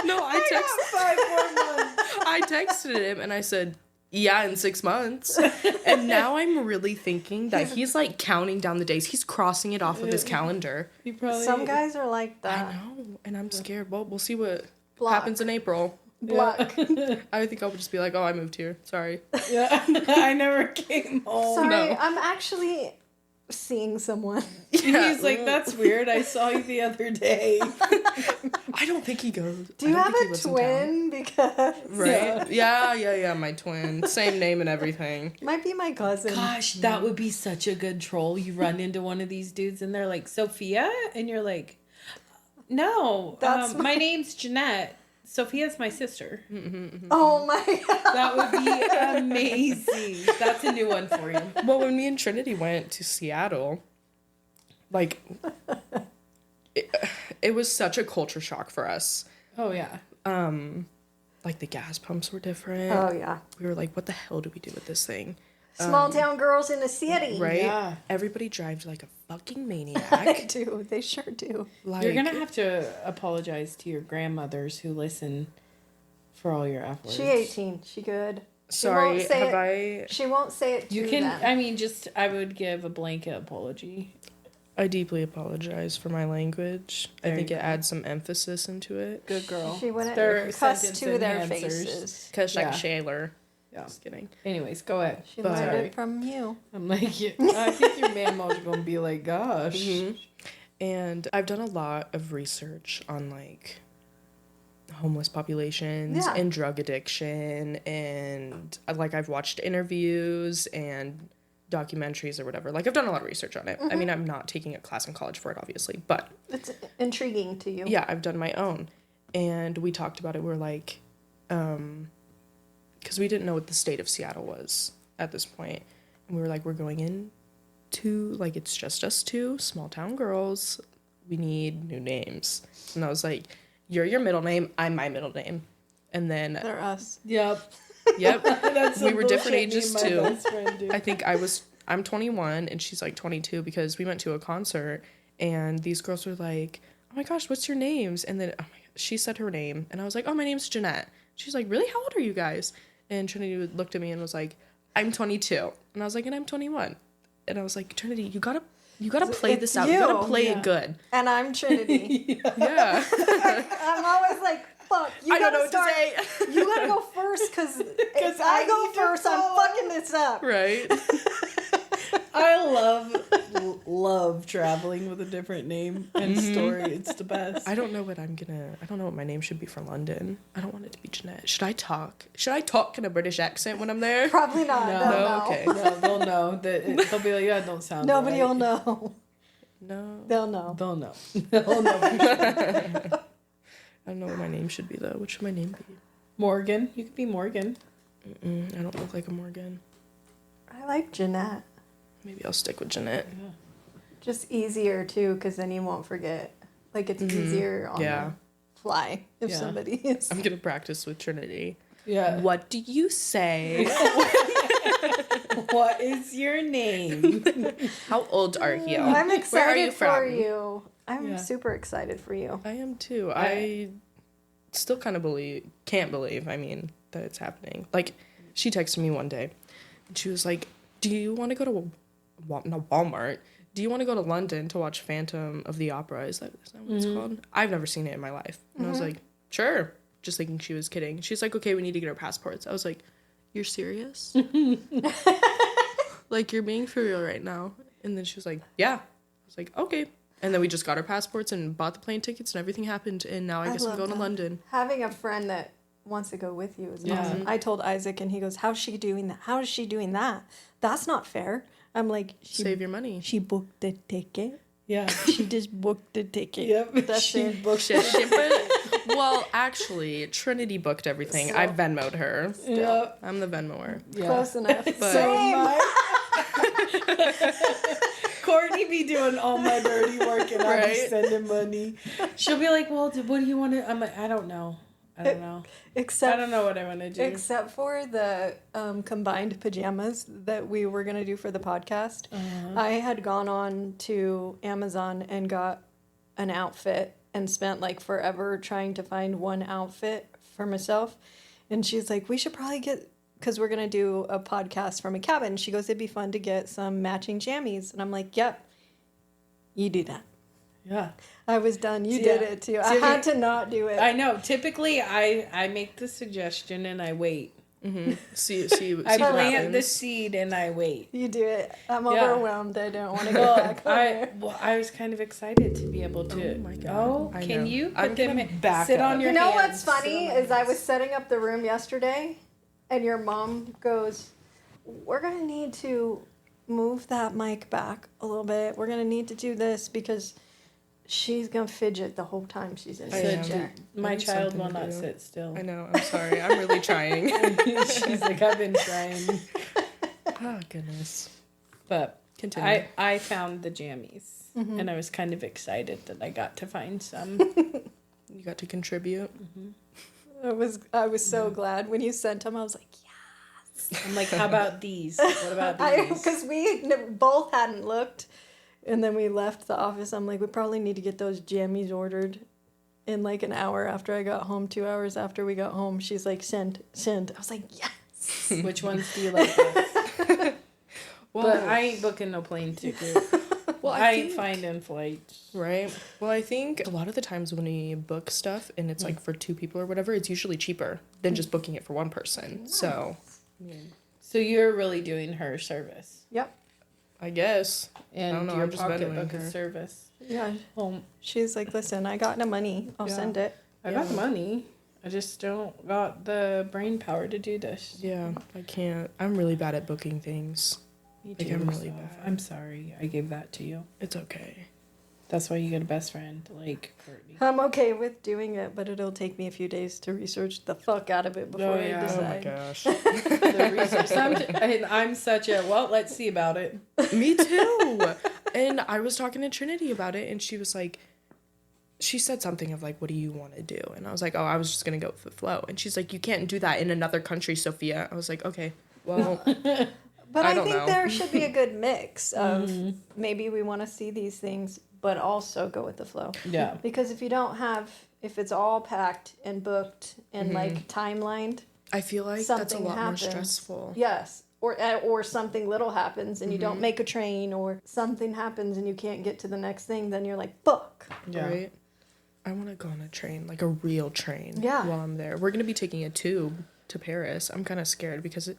no, I texted. 5 more months. I texted him and I said, yeah, in 6 months. And now I'm really thinking that he's like counting down the days. He's crossing it off of his calendar. You probably Some guys are like I that. know, and I'm scared. Well, we'll see what Block. happens in April. Block. I think I'll just be like, oh, I moved here. Sorry. Yeah. I never came home. Sorry, no. I'm actually seeing someone. Yeah. He's like, that's weird. I saw you the other day. I don't think he goes. Do you have a twin? Because Right? Yeah, my twin. Same name and everything. might be my cousin. Gosh, that would be such a good troll. You run into one of these dudes and they're like, Sophia? And you're like, no, That's my name's Jeanette. Sophia's my sister. Oh my god. That would be amazing. That's a new one for you. Well, when me and Trinity went to Seattle, like, it was such a culture shock for us. Oh, yeah. Like, the gas pumps were different. Oh yeah. We were like, what the hell do we do with this thing? Small town girls in a city. Right? Yeah. Everybody drives like a fucking They maniac. do. They sure do. Like, You're going to have to apologize to your grandmothers who listen for all your F words. She 18. She good. sorry, won't say have it. I... She won't say it to You can, them. I mean, just, I would give a blanket apology. I deeply apologize for my language. I There think you it go. adds some emphasis into it. Good girl. She wouldn't They're cuss sentence to their enhancers. faces. Because, like, Yeah. Shaler. Yeah. Just kidding. Anyways, go ahead. She But- learned Sorry. it from you. I'm like, I think your mamma's going to be like, gosh. Mm-hmm. And I've done a lot of research on, like, homeless populations Yeah. and drug addiction. And, like, I've watched interviews and documentaries or whatever. Like, I've done a lot of research on it. I mean, I'm not taking a class in college for it, obviously. But, It's intriguing to you. yeah, I've done my own. And we talked about it. We're like... because we didn't know what the state of Seattle was at this point. And we were like, we're going in to, like, it's just us two, small town girls. We need new names. And I was like, you're your middle name, I'm my middle name. And then, They're us. Yep. Yep. That's We some were different bullshit me ages, and my too. best friend do. I think I'm 21 and she's like 22 because we went to a concert and these girls were like, oh my gosh, what's your names? And then she said her name and I was like, oh, my name's Jeanette. She's like, really? How old are you guys? And Trinity looked at me and was like, I'm 22. And I was like, and I'm 21. And I was like, Trinity, you gotta play this out. You gotta play it good. And I'm Trinity. Yeah. I'm always like, fuck, I don't know what to say. You gotta go first, because if I go first, I'm fucking this up. Right. I love traveling with a different name and story. It's the best. I don't know what my name should be for London. I don't want it to be Jeanette. Should I talk in a British accent when I'm there? Probably not. No. They'll know. Okay. No, they'll know. They'll be like, yeah, don't sound Nobody right. will know. No. They'll know. They'll know. They'll know for sure. I don't know what my name should be though. What should my name be? Morgan. You could be Morgan. I don't look like a Morgan. I like Jeanette. Maybe I'll stick with Jeanette. Yeah. Just easier too, because then you won't forget. Like it's easier on Yeah. the fly if Yeah. somebody is. I'm gonna practice with Trinity. Yeah. What do you say? What is your name? How old are you? I'm excited Where are you for from? you. I'm Yeah. super excited for you. I am too. I still kind of can't believe, that it's happening. Like, she texted me one day, and she was like, do you want to go to Walmart? Do you want to go to London to watch Phantom of the Opera? Is that what it's called? I've never seen it in my life. And I was like, sure. Just thinking she was kidding. She's like, okay, we need to get our passports. I was like, you're serious? Like, you're being for real right now? And then she was like, yeah. I was like, okay. And then we just got our passports and bought the plane tickets and everything happened. And now I guess I'm love going to that. London. Having a friend that wants to go with you is Yeah. awesome. I told Isaac, and he goes, "How's she doing that? How is she doing that? That's not fair." I'm like, Save your money. She booked the ticket. Yeah. She just booked the ticket. Yep. That's She it. booked it. Well, actually, Trinity booked everything. So- I Venmo'd her. Yep. I'm the Venmoer. Yeah. Close enough. But- Same. Courtney be doing all my dirty work and I'll be Right? sending money. She'll be like, well, what do you want to... I'm like, I don't know. I don't know what I want to do. Except for the combined pajamas that we were going to do for the podcast. I had gone on to Amazon and got an outfit and spent like forever trying to find one outfit for myself. And she's like, we should probably get, because we're going to do a podcast from a cabin. She goes, it'd be fun to get some matching jammies. And I'm like, yep, you do that. Yeah. I was done. You See, did yeah. it too. See, I had to not do it. I know. Typically, I make the suggestion and I wait. See I what plant happens. the seed and I wait. You do it. I'm Yeah. overwhelmed. I don't want to go back over. I was kind of excited to be able to. Oh my God. Oh, I can know. you I'm put them gonna back sit up. on your You know hands, what's funny sit on my is I hands. was setting up the room yesterday, and your mom goes, "We're gonna need to move that mic back a little bit. We're gonna need to do this because she's gonna fidget the whole time she's in I the am. chair." My I need child something will to not do. sit still. I know. I'm sorry. I'm really trying. She's like, I've been trying. Oh, goodness. But Continue. I found the jammies. And I was kind of excited that I got to find some. You got to contribute. I was so glad when you sent them. I was like, yeah, I'm like, how about these? What about these? because we both hadn't looked, and then we left the office. I'm like, we probably need to get those jammies ordered in like an hour after I got home. 2 hours after we got home, she's like, send. I was like, yes. Which ones do you like best? Well, But I ain't booking no plane ticket. well, I I ain't think, finding flights. right? Well, I think a lot of the times when we book stuff and it's like for two people or whatever, it's usually cheaper than just booking it for one person. So, So you're really doing her service. Yep. I guess. And I don't know, your I'm just pocketbook Venmoing is her. service. Yeah. Well, She's like, listen, I got no money. I'll Yeah. send it. I got money. I just don't got the brain power to do this. Yeah, I can't. I'm really bad at booking things. Me Like, too. I'm really so bad. I'm sorry. I gave that to you. It's okay. That's why you get a best friend like Courtney. I'm okay with doing it, but it'll take me a few days to research the fuck out of it before Oh, yeah. I Oh my decide. gosh. The research. I'm such a let's see about it. Me too. And I was talking to Trinity about it, and she was like, she said something of like, what do you want to do? And I was like, oh, I was just going to go with the flow. And she's like, you can't do that in another country, Sophia. I was like, okay, well, But I think know. there should be a good mix of maybe we want to see these things, but also go with the flow. Yeah. Because if you don't have, if it's all packed and booked and like timelined, I feel like that's a lot more stressful. Yes. Or something little happens and you don't make a train, or something happens and you can't get to the next thing, then you're like, fuck. Yeah. Right? I want to go on a train, like a real train, Yeah. while I'm there. We're going to be taking a tube to Paris. I'm kind of scared because it's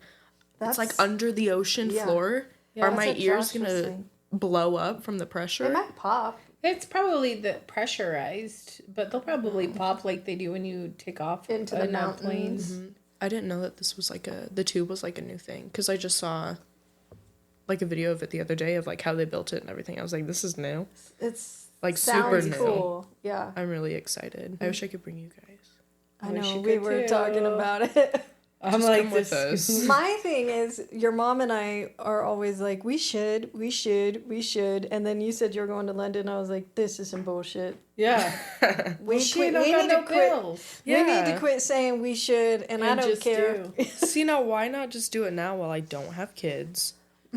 like That's- under the ocean floor. Yeah, Are that's my what ears Josh going was to saying. blow up from the pressure? It might pop. It's probably the pressurized, but they'll probably pop like they do when you take off Into the an airplane. mountains. I didn't know that this was like the tube was like a new thing, because I just saw like a video of it the other day of like how they built it and everything. I was like, this is new. It's Like super sounds new. cool. Yeah. I'm really excited. I wish I could bring you guys. I wish know you we could were too. talking about it. I'm Just like come with this. us. My thing is, your mom and I are always like, we should. And then you said you were going to London. I was like, this is some bullshit. Yeah. We She quit. don't We got need no to quit. bills. We need Yeah. to quit saying we should, and I And don't just care. do. See, now why not just do it now while I don't have kids?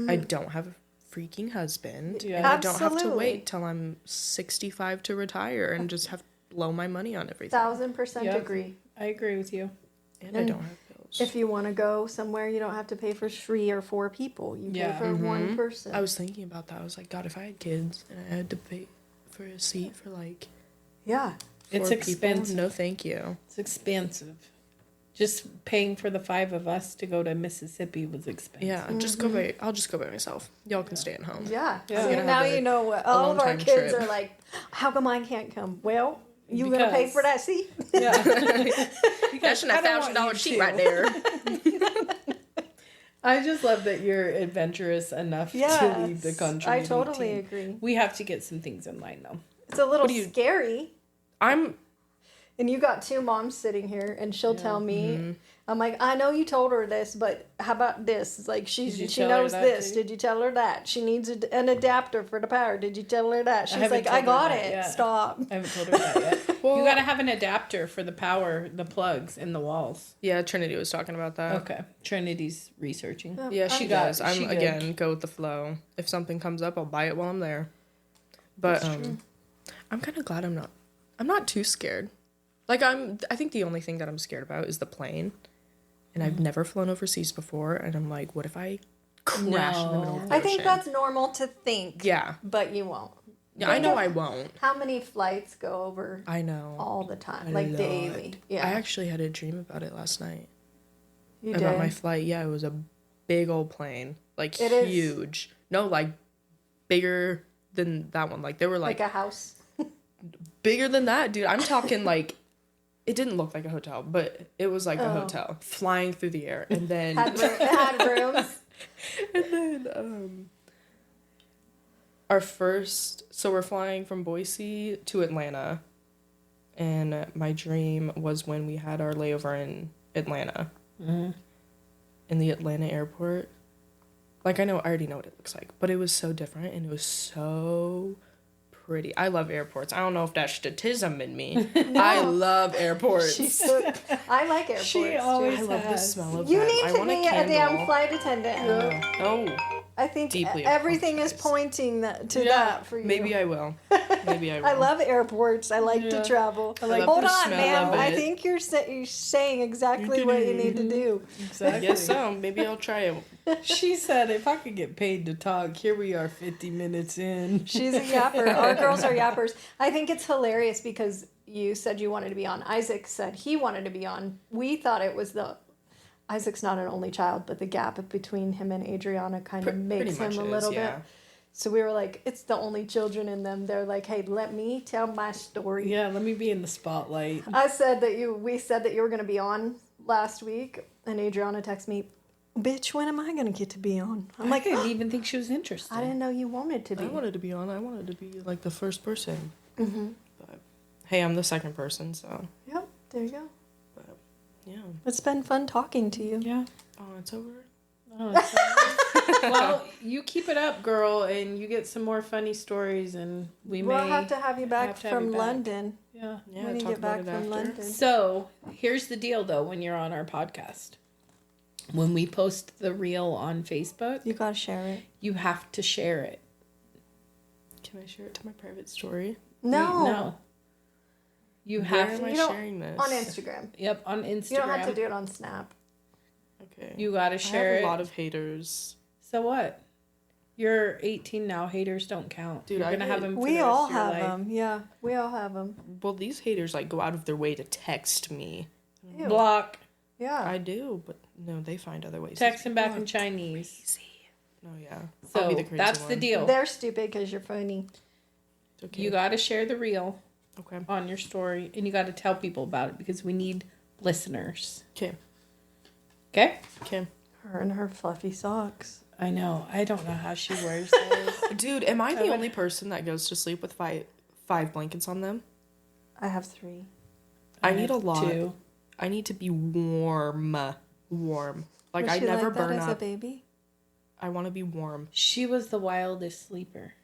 I don't have a freaking husband. Yeah. And I don't have to Absolutely. wait till I'm 65 to retire and just have to blow my money on everything. 1,000% Yep. agree. I agree with you. And I don't have bills. If you want to go somewhere, you don't have to pay for 3 or 4 people. You Yeah. pay for one person. I was thinking about that. I was like, God, if I had kids and I had to pay for a seat for like yeah. 4 It's people, expensive. no thank you. It's expensive. Just paying for the 5 of us to go to Mississippi was expensive. Yeah, just go by. I'll just go by myself. Y'all can stay at home. Yeah. Yeah. See, We're gonna now have you know what all of our long-time kids trip. are like, how come I can't come? Well, you going to pay Because- for that seat? Yeah. That's a I don't want $1,000 you sheet to. right there. I just love that you're adventurous enough to leave the country. I at totally 18. agree. We have to get some things in line though. It's a little do you- scary. I'm And you got 2 moms sitting here, and she'll tell me, Mm-hmm. I'm like, I know you told her this, but how about this? It's like, Did you she tell her knows that this. too? Did you tell her that? She needs an adapter for the power. Did you tell her that? She's haven't like, I told her got that it. yet. Stop. I haven't told her that yet. Well- You gotta have an adapter for the power, the plugs in the walls. Yeah, Trinity was talking about that. Okay. Trinity's researching. Yeah, she got- does. I'm she good. again go with the flow. If something comes up, I'll buy it while I'm there. But I'm kind of glad I'm not too scared. Like I think the only thing that I'm scared about is the plane. And I've never flown overseas before, and I'm like, what if I crash in the middle of the I think ocean? that's normal to think. Yeah. But you won't. Yeah, I know I won't. How many flights go over I know. all the time? A Like lot. daily. Yeah. I actually had a dream about it last night. you About did. my flight. Yeah, it was a big old plane. Like It is. huge. No, like bigger than that one. Like they were like a house. bigger than that, dude. I'm talking like it didn't look like a hotel, but it was like a Oh. hotel flying through the air. And then It had rooms. and then our first, so we're flying from Boise to Atlanta, and my dream was when we had our layover in Atlanta, in the Atlanta airport. Like I already know what it looks like, but it was so different and it was so pretty. I love airports. I don't know if that's statism in me. I love airports. I like airports. She always I love the has. smell of You them. need I to want be a damn candle. flight attendant. Oh, I think Deeply everything is apologize. pointing to that for you. maybe I will. Maybe I will. I love airports. I like to Yeah. travel. I love Hold the on, smell ma'am. of I it. think you're saying exactly what you need to do. Exactly. Yes, so maybe I'll try it. She said, if I could get paid to talk, here we are 50 minutes in. She's a yapper. Our girls are yappers. I think it's hilarious because you said you wanted to be on. Isaac said he wanted to be on. We thought it was Isaac's not an only child, but the gap between him and Adriana kind of makes him a little bit. So we were like, it's the only children in them. They're like, hey, let me tell my story. Yeah, let me be in the spotlight. We said that you were going to be on last week, and Adriana texted me, bitch, when am I going to get to be on? I'm like, I didn't even think she was interested. I didn't know you wanted to be. I wanted to be on. I wanted to be like the first person. Mm-hmm. But hey, I'm the second person, so Yep, there you go. yeah. It's been fun talking to you. Yeah. Oh, it's over. Oh, it's Well, you keep it up, girl, and you get some more funny stories, and We'll have to have you back have to have from you back. London. Yeah. Yeah, When you talk get about back it from after. London. So here's the deal, though. When you're on our podcast, when we post the reel on Facebook, You gotta share it. you have to share it. Can I share it to my private story? No. You Where have am to. I You don't- sharing this? On Instagram. Yep, on Instagram. You don't have to do it on Snap. Okay. You gotta share I have it. a lot of haters. So what? You're 18 now. Haters don't count. Dude, You're I gonna have get- them. For We the rest all of your have life. them. Yeah, we all have them. Well, these haters like go out of their way to text me. Ew. Block. Yeah. I do, but no, they find other ways. Text to him back in block. Chinese. No, yeah. So I'll be the crazy that's one. the deal. They're stupid because you're funny. It's okay. You gotta share the reel Okay. on your story, and you gotta tell people about it because we need listeners. Okay. Okay. Okay. Her and her fluffy socks. I know. I don't know how she wears those. Dude, am I the would- only person that goes to sleep with five blankets on them? I have 3. I need a lot. Two. I need to be warm. Warm. Like Was I she never like that burn as a up. baby? I want to be warm. She was the wildest sleeper.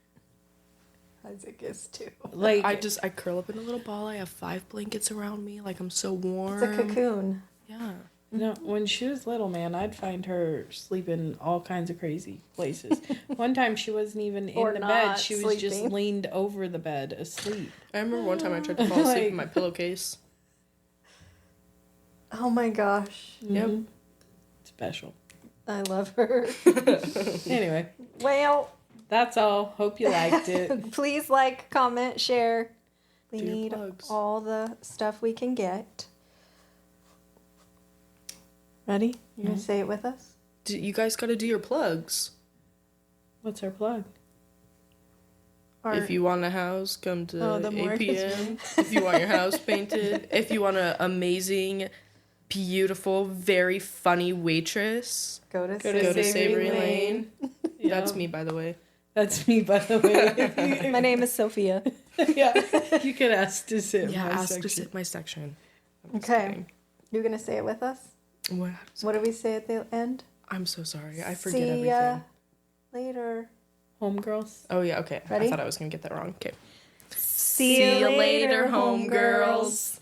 Isaac is too. Like I curl up in a little ball. I have 5 blankets around me. Like I'm so warm. It's a cocoon. Yeah. no, when she was little, man, I'd find her sleeping all kinds of crazy places. One time, she wasn't even Or in the bed; not she was just sleeping. leaned over the bed asleep. I remember one time I tried to fall asleep Like- in my pillowcase. Oh my gosh. Yep. Mhm. Special. I love her. Anyway, Well, that's all. Hope you liked it. please like, comment, share. We Do your need plugs. all the stuff we can get. Ready? You gonna say it with us? You guys got to do your plugs. What's our plug? Or If you want a house, come to Oh, the 8 mortgage p.m. If you want your house painted. If you want an amazing, beautiful, very funny waitress, go to Go to go to Savory Savory Lane. Lane. Yeah. That's me, by the way. That's me, by the way. My name is Sophia. Yeah, you could ask to sit. in Yeah, my ask section. to sit my section. I'm just Okay. kidding. You're gonna say it with us? What? What do we say at the end? I'm so sorry. I forget See everything. ya later. Homegirls. Oh, yeah, okay. Ready? I thought I was going to get that wrong. Okay. See you later, homegirls.